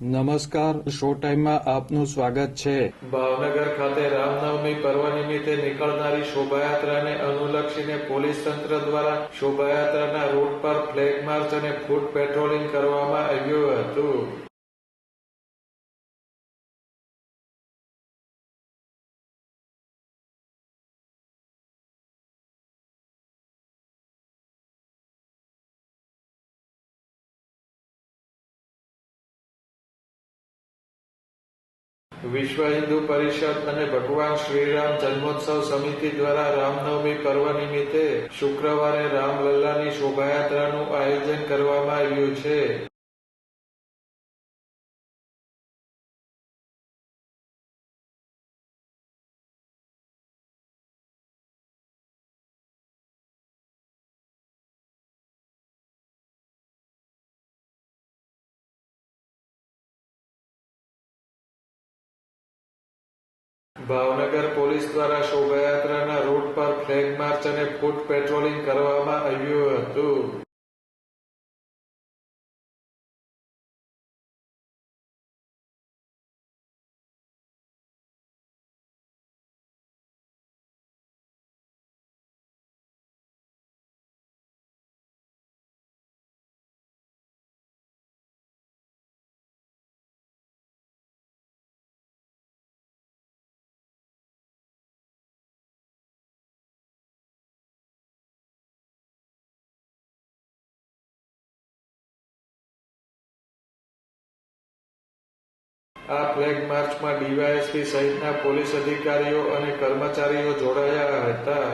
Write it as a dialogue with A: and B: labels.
A: નમસ્કાર, શો ટાઈમમાં આપનું સ્વાગત છે.
B: ભાવનગર ખાતે રામનવમી પર્વ નિમિત્તે નીકળનારી શોભાયાત્રાને અનુલક્ષીને પોલીસ તંત્ર દ્વારા શોભાયાત્રાના રૂટ પર ફ્લેગ માર્ચ અને ફૂટ પેટ્રોલિંગ કરવામાં આવ્યું હતું. વિશ્વ હિન્દુ પરિષદ અને ભગવાન શ્રીરામ જન્મોત્સવ સમિતિ દ્વારા રામનવમી પર્વ નિમિત્તે શુક્રવારે રામલલ્લાની શોભાયાત્રાનું આયોજન કરવામાં આવ્યું છે. ભાવનગર પોલીસ દ્વારા શોભાયાત્રાના રૂટ પર ફ્લેગ માર્ચ અને ફૂટ પેટ્રોલિંગ કરવામાં આવ્યું હતું. આ ફ્લેગ માર્ચમાં ડીવાયએસપી સહિતના પોલીસ અધિકારીઓ અને કર્મચારીઓ જોડાયા હતા.